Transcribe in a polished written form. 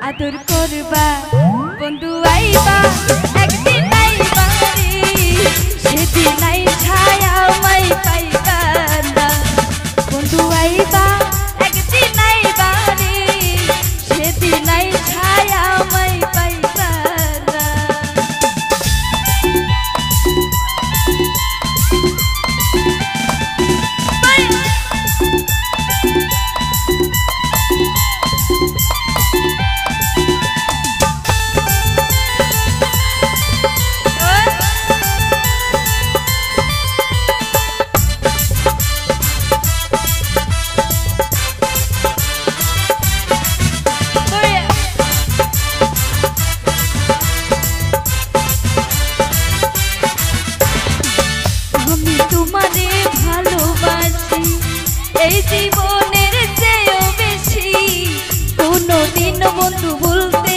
आदर करबा बंधु आईबा एकदिन आईबा रे सेदिन आई छाया माई पाइबा ना बंधु आईबा एकदिन आईबा रे सेदिन आई छाया माई पाइबा ना। এই জীবনের চেয়েও বেশি কোনোদিন বন্ধু বলতে